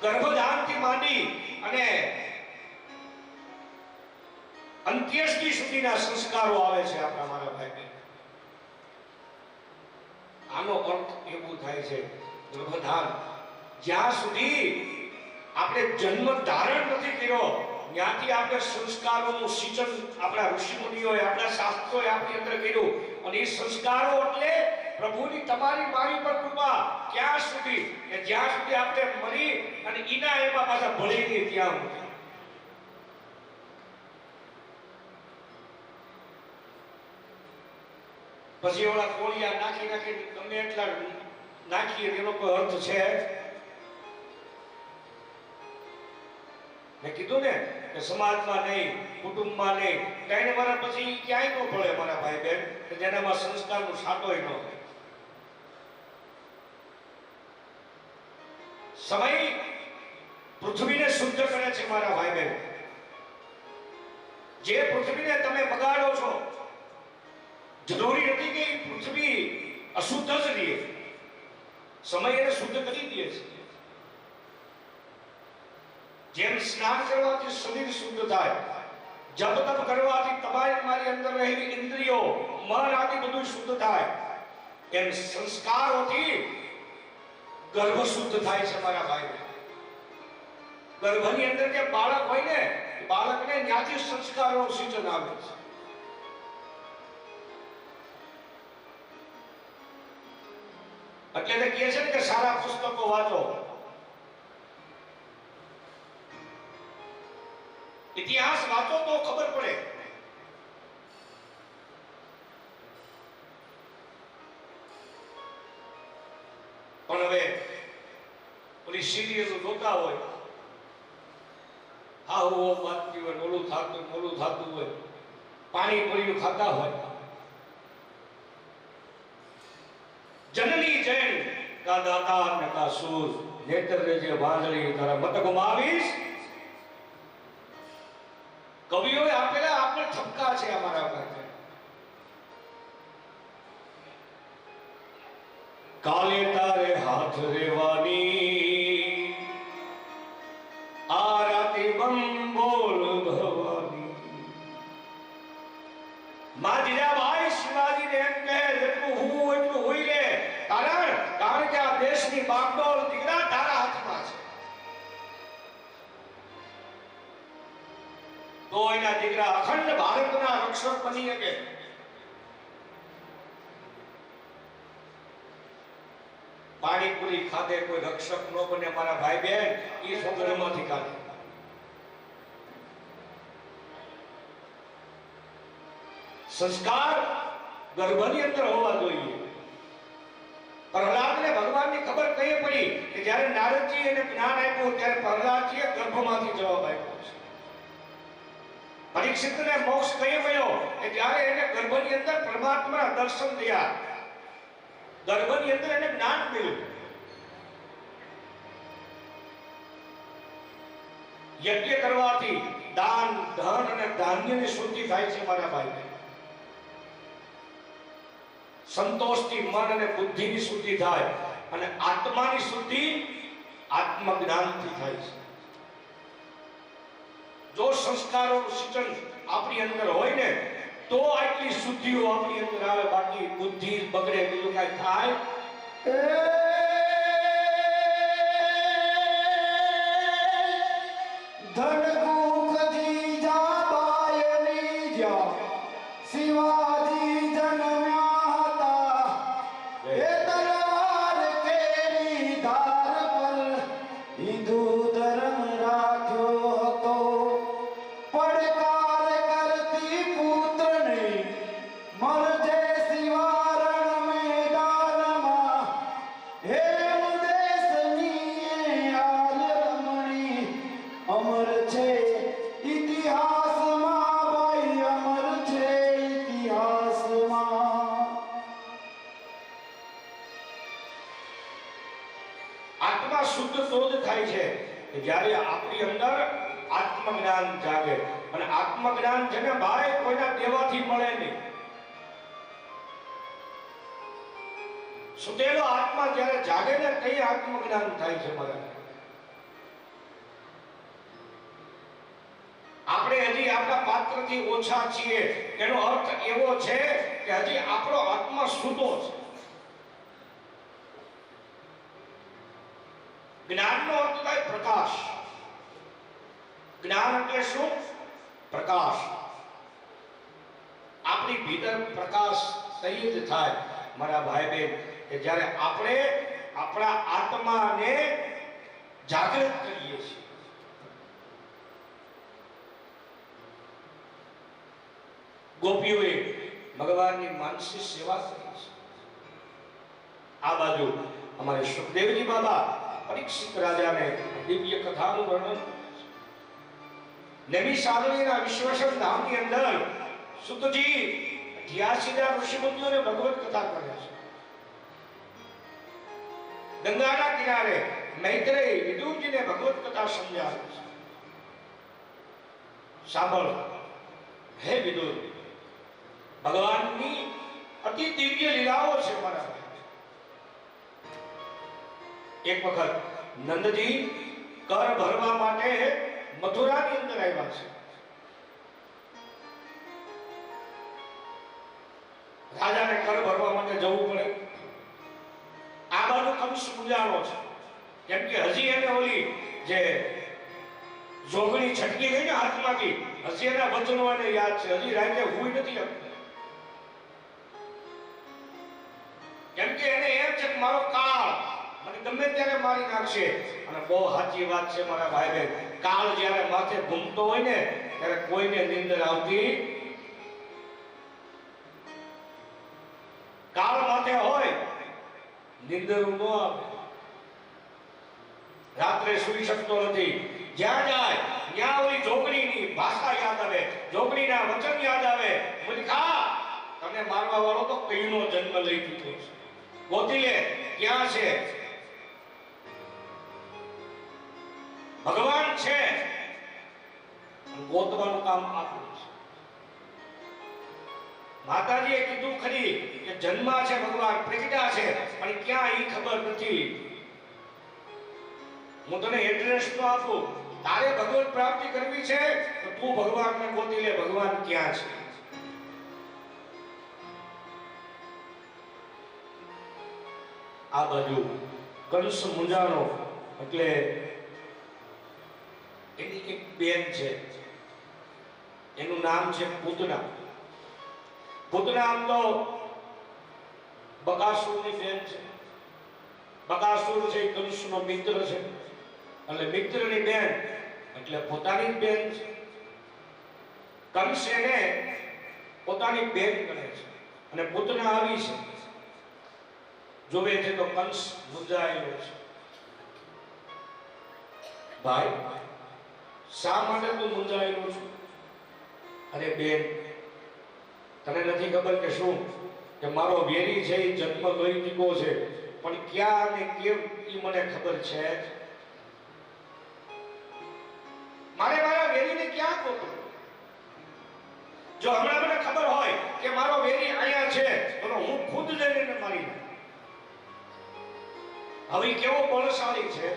ગર્ભધાનથી માંડી અને અંત્યેષ્ટિ સુધીના સંસ્કારો આવે છે આપણા મારા ભાઈ. આનો અર્થ એવું થાય છે, ગર્ભધાન જ્યાં સુધી આપણે જન્મ ધારણ નથી કર્યો ત્યાંથી આપણે સંસ્કારોનું સિંચન આપણા ઋષિમુનિઓએ, આપણા શાસ્ત્રોએ આપણી અંદર કર્યું. અને એ સંસ્કારો એટલે પ્રભુની તમારી મારી પર કૃપા ક્યાં સુધી કે જ્યાં સુધી આપણે મરી અને ઈના એમાં પાછા ભળીને ત્યાં પછી ઓલા કોળિયા નાખી નાખી ગમે એટલા નાખીએ એનો કોઈ અર્થ છે? મેં કીધું ને કે સમાજમાં નહીં, કુટુંબમાં નહીં, કઈને મારા પછી ક્યાંય ન ભળે મારા ભાઈ બહેન કે જેનામાં સંસ્કારનું છાંટોય ન હોય. સમય પૃથ્વીને શુદ્ધ કરે છે મારા ભાઈ બહેન. જે પૃથ્વીને તમે બગાડો છો, જરૂરી નથી કે પૃથ્વી અશુદ્ધ જ રહે, સમય એને શુદ્ધ કરી દે છે. જેમ સ્નાન કરવાથી શરીર શુદ્ધ થાય, જપ તપ કરવાથી તમારી મારી અંદર રહેલી ઇન્દ્રિયો, મન આદિ બધું શુદ્ધ થાય, એમ સંસ્કારોથી ગર્ભ શુદ્ધ થાય છે મારા ભાઈ. ગર્ભની અંદર જે બાળક હોય ને, બાળકને ત્યાંથી સંસ્કારોનું સિંચન આવે છે. એટલે કહે છે કે સારા પુસ્તકો વાંચો, ઇતિહાસ વાંચો તો ખબર પડે. પણ હવે ઓલી સિરિયલ જોતા હોય, હા હું વાંચતી હોય, ઓલું થતું હોય, પાણી પૂરી ખાતા હોય. જનની જૈન કા દાતા ને કા સૂર, નેત્ર જે વાંદળી તારા મત ગુમાવીશ. કવિઓએ આપેલા આપણે ઠપકા છે અમારા પાસે. કાલે તારે હાથ રેવાની આરતી બંબોલ ભવાની માં જીજાબાઈ શિવાજીને એમ કહે જેટલું હું એટલું હોઈ લે કારણ કે આ દેશની બાગડોળ દીકરા તારા હાથમાં છે તો એના દીકરા અખંડ ભારતના રક્ષક બની શકે પાણીપુરી ખાધે કોઈ રક્ષક ન બને મારા ભાઈ બહેન એ સ્વગરમાંથી કાઢે સંસ્કાર ગર્ભની અંદર હોવા જોઈએ પ્રહલાદને ભગવાનની ખબર કઈ પડી કે જ્યારે નારદજી એને જ્ઞાન આપ્યું ત્યારે પ્રહલાદજીએ ગર્ભમાંથી જવાબ આપ્યો છે પરીક્ષિતને મોક્ષ કઈ મળ્યો કે જ્યારે એને ગર્ભની અંદર પરમાત્માના દર્શન થયા ગર્ભની અંદર એને જ્ઞાન મળ્યું યજ્ઞ કરવાથી દાન ધન અને ધાન્યની શુદ્ધિ થાય છે મારા ભાઈ સંતોષથી મન અને બુદ્ધિની શુદ્ધિ થાય અને આત્માની શુદ્ધિ આત્મજ્ઞાનથી થાય છે જો સંસ્કારોનું સિંચન આપણી અંદર હોય ને તો આટલી શુદ્ધિઓ આપણી અંદર આવે બાકી બુદ્ધિ બગડે બીજું કાંઈ થાય શિવાજી જન્મ્યા હતા એ તલવાર કેરી ધાર પર હિન્દુ ધર્મ રાખ્યો હતો પડકાર કરતી પુત્રને મરજે શિવારણ મેદાનમાં હે દેશની આલમણી અમર છે ઇતિહાસમાં ભાઈ અમર છે ઇતિહાસમાં આત્મા શુદ્ધ તો જ થાય છે કે જ્યારે આપણી અંદર આત્મજ્ઞાન જાગે અને આત્મજ્ઞાન છે ને ભાઈ કોઈના દેવાથી મળે નહીં સુતેલો આત્મા જ્યારે જાગે ને તે આત્મજ્ઞાન થાય છે મારા આપણે હજી આપણા પાત્રથી ઓછા છીએ એનો અર્થ એવો છે કે હજી આપણો આત્મા સૂતો છે જ્ઞાનનો અર્થ થાય પ્રકાશ જ્ઞાન એટલે શું પ્રકાશ આપણી ભીતર પ્રકાશ સહી જ થાય મારા ભાઈ બહેન કે જ્યારે આપણે આપણા આત્માને જાગૃત કરીએ છીએ ગોપીઓએ ભગવાનની માનસી સેવા કરી છે આ બાજુ અમારે સુખદેવજી બાબા પરીક્ષિત રાજાને દિવ્ય કથાનું વર્ણન નવી સાધણીના વિશ્વેશ્વર ધામની અંદર સુતજી 88 ઋષિમુનિઓને ભગવત કથા કરે છે ગંગાના કિનારે મૈત્રેય વિદુરજીને ભગવત કથા સમજાવે છે સાંભળો હે વિદુર ભગવાનની અતિ દિવ્ય લીલાઓ છે મારા એક વખત નંદજી કર ભરવા માટે મથુરાની અંદર આવ્યા છે રાજાને કર ભરવા માટે જવું પડે આ બાજુ કંસ પૂજાનો છે કેમ કે હજી એને ઓલી જે જોગણી છટકી ગઈ ને હાથમાંથી હજી એના વચનો એને યાદ છે હજી રાતે હુઈ નથી શકતો કેમ કે એને એમ છે કે મારો કાળ મને ગમે ત્યારે મારી નાખશે અને બહુ સાચી વાત છે મારા ભાઈ બહેન કાળ જ્યારે માથે ઘૂમતો હોય ને ત્યારે કોઈને નિંદર આવતી કાળ માથે હોય નિંદર ન આવે રાત્રે સુઈ શકતો નથી જ્યાં જાય ત્યાં ઓલી જોગણીની ભાષા યાદ આવે જોગણીના વચન યાદ આવે મૂર્ખા તને મારવા વાળો તો કઈનો જન્મ લઈ ચૂક્યો છે ગોતી લે ક્યાં છે ભગવાન છે ગોતવાનું કામ આપ્યું છે માતાજીએ કીધું ખરી કે જન્મા છે ભગવાન પ્રગટા છે પણ ક્યાં ઈ ખબર નથી. હું તને એડ્રેસ તો આપું, તારે ભગવત પ્રાપ્તિ કરવી છે તો તું ભગવાનને ગોતી લે, ભગવાન ક્યાં છે. આ બાજુ કંસ મુંજાણો એટલે એની એક બેન છે, એનું નામ છે પૂતના. પૂતના આમ તો બકાસુરની બેન છે. બકાસુર છે એ કંસનો મિત્ર છે, એટલે મિત્રની બેન એટલે પોતાની જ બેન છે. કંસ એને પોતાની બેન ગણે છે અને પૂતના આવી છે. જોવે છે તો કંસ મૂંઝાયેલો છે. ભાઈ, શા માટે તું મૂંઝાયેલો છે? અરે બેન, તને નથી ખબર કે શું કે મારો વેરી છે એ જન્મ લઈ ચૂક્યો છે, પણ ક્યાં અને કેમ એ મને ખબર છે. મારે મારા વેરીને ક્યાં ગોતવું? જો હમણાં મને ખબર હોય કે મારો વેરી અહીંયા છે તો હું ખુદ જઈને મારી નાખું. હવે કેવો બળશાળી છે,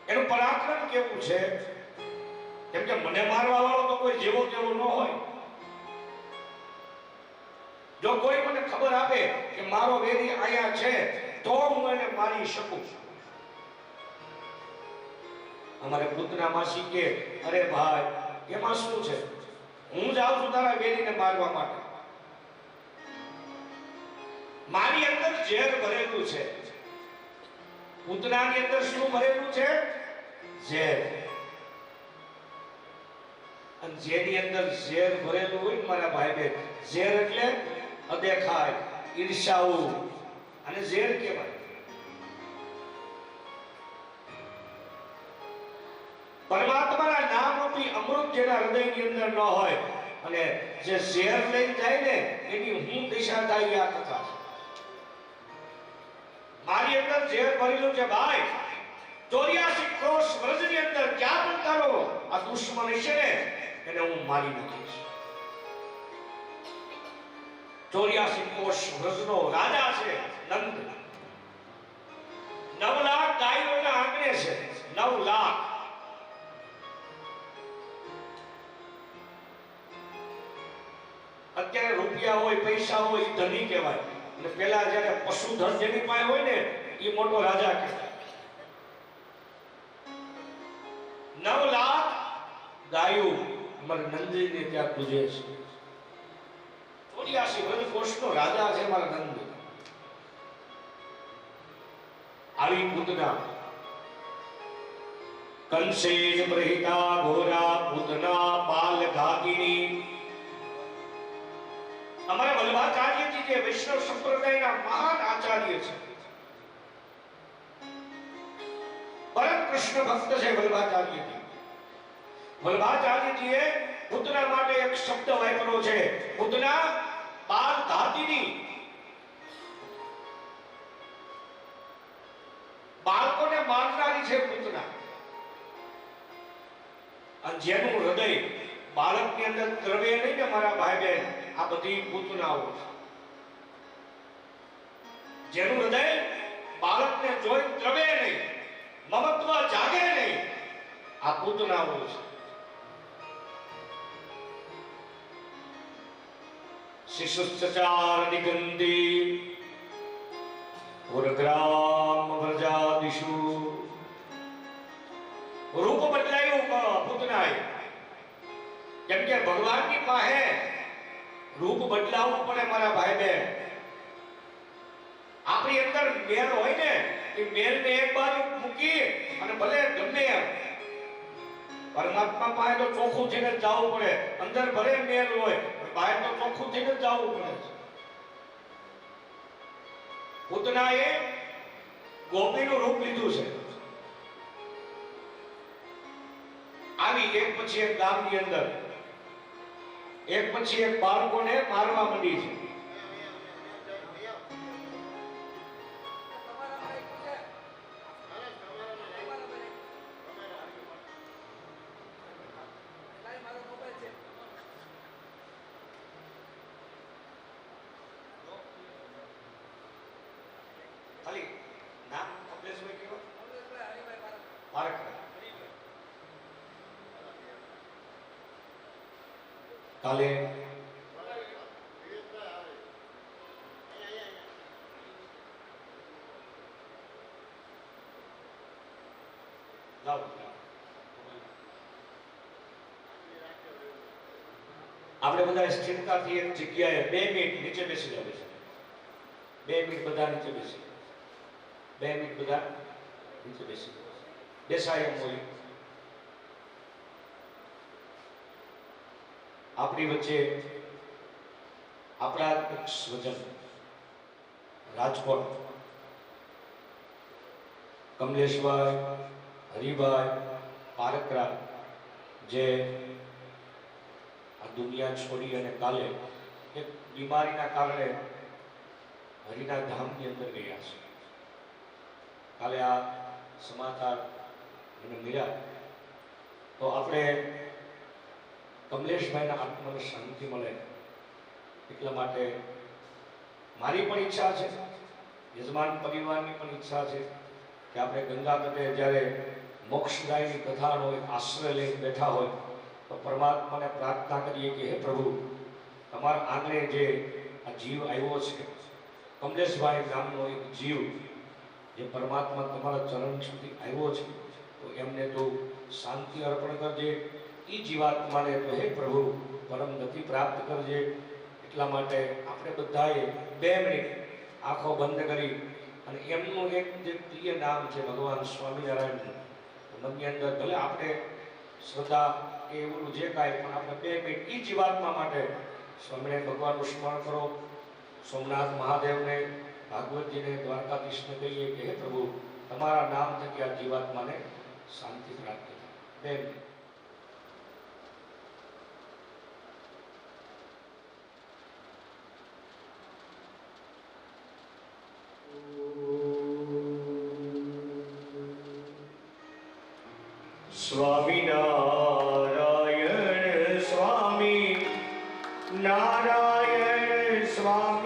એનું પરાક્રમ કેવું છે, કેમ કે મને મારવા વાળો તો કોઈ જેવો તેવો ન હોય. જો કોઈ મને ખબર આપે કે મારો વેરી અહીંયા છે તો હું એને મારી શકું. અમારે પૂતના માસી કે અરે ભાઈ એમાં શું છે, હું જાઉં છું તારા વેરીને મારવા માટે. મારી અંદર ઝેર ભરેલું છે. પૂતનાની અંદર શું ભરેલું છે? ઝેર. અને જેની અંદર ઝેર ભરેલું હોય ને મારા ભાઈ બહેન, ઝેર એટલે અદેખાય, ઈર્ષાઓ, અને ઝેર કહેવાય. પરમાત્માના નામ રૂપી અમૃત જેના હૃદયની અંદર ન હોય અને જે ઝેર લઈને જાય ને એની હું દિશા થાય આ કથા છે. મારી અંદર ઝેર ભરેલું છે ભાઈ. 84 ક્રોશ વ્રજની અંદર ક્યાં પણ તારો આ દુશ્મન છે ને એને હું મારી નાખીશ. 84 કોષ વ્રજનો રાજા છે નંદ. 9 લાખ ગાયોના આંગણે છે. 9 લાખ. અત્યારે રૂપિયા હોય, પૈસા હોય એ ધની કહેવાય, અને પેલા જયારે પશુધન જેની પાસે હોય ને એ મોટો રાજા કહેવાય. 9 લાખ ગાયો અમારે નંદીને ત્યાં પૂજે છે. 84 વ્રજ કોષનો રાજા છે મારા નંદ. આવી પૂતના કંસેન પ્રહિતા ઘોરા પૂતના બાલ ઘાતિની. અમારા વલ્લભાચાર્યજી જે વૈષ્ણવ સંપ્રદાયના મહાન આચાર્ય છે, પરમ કૃષ્ણ ભક્ત છે વલ્લભાચાર્યજી. વલ્લભાચાર્યજીએ પૂતના માટે એક શબ્દ વાપર્યો છે, પૂતના બાલ ઘાતિની. બાળકોને મારનારી છે પૂતના. અને જેનું હૃદય બાળકની અંદર દ્રવે નહીં ને મારા ભાઈ બહેન, આ બધી પૂતનાઓ છે. જેનું હૃદય બાળકને જોઈ દ્રવે નહીં, મમત્વ જાગે નહીં, આ પૂતનાઓ છે. શિશુશ્ચાર નિગંધી ઉરગ્રામ વ્રજાદિષુ. રૂપ બદલાયું પૂતનાએ. કેમ કે ભગવાનની પાસે રૂપ બદલાવવું પડે મારા ભાઈ બહેન. આપણી અંદર મેલ હોય ને એ મેલને એક બાજુ મૂકી અને ભલે ગમે એમ પરમાત્મા પાસે તો ચોખ્ખું થઈને જવું પડે. અંદર ભલે મેલ હોય બહાર તો ચોખ્ખું થઈને જવું પડે છે. પૂતનાએ ગોપીનું રૂપ લીધું છે. આવી એક પછી એક ગામની અંદર એક પછી એક બાળકોને મારવા માંડી છે. કાલે આપણે બધા સ્થિરતાથી એક જગ્યાએ 2 મિનિટ નીચે બેસી જવું છે. 2 મિનિટ બધા નીચે બેસી, 2 મિનિટ બધા નીચે બેસી બેસાય એમ હોય. આપણી વચ્ચે આપણા એક સ્વજન રાજકોટ કમલેશભાઈ હરિભાઈ પારકરા જે આ દુનિયા છોડી અને કાલે એક બીમારીના કારણે હરિના ધામની અંદર ગયા છે. કાલે આ સમાચાર એને મળ્યા તો આપણે કમલેશભાઈના આત્માને શાંતિ મળે એટલા માટે મારી પણ ઈચ્છા છે, યજમાન પરિવારની પણ ઈચ્છા છે કે આપણે ગંગા તટે જ્યારે મોક્ષદાયની કથાનો એક આશ્રય લઈને બેઠા હોય તો પરમાત્માને પ્રાર્થના કરીએ કે હે પ્રભુ, તમારા આંગણે જે આ જીવ આવ્યો છે, કમલેશભાઈ નામનો એક જીવ જે પરમાત્મા તમારા ચરણ સુધી આવ્યો છે, તો એમને તો શાંતિ અર્પણ કરજે. એ જીવાત્માને તો હે પ્રભુ પરમ ગતિ પ્રાપ્ત કરજે. એટલા માટે આપણે બધાએ 2 મિનિટ આંખો બંધ કરી અને એમનું એક જે પ્રિય નામ છે ભગવાન સ્વામિનારાયણ, મનની અંદર ભલે આપણે શ્રદ્ધા કે એવું જે કાંઈ પણ આપણે 2 મિનિટ એ જીવાત્મા માટે સ્વામિનારાયણ ભગવાનનું સ્મરણ કરો. સોમનાથ મહાદેવને, ભાગવતજીને, દ્વારકાધીશને કહીએ કે હે પ્રભુ, તમારા નામ થકી આ જીવાત્માને શાંતિ પ્રાપ્ત થાય. 2 મિનિટ. સ્વામિનારાયણ સ્વામી નારાયણ સ્વામી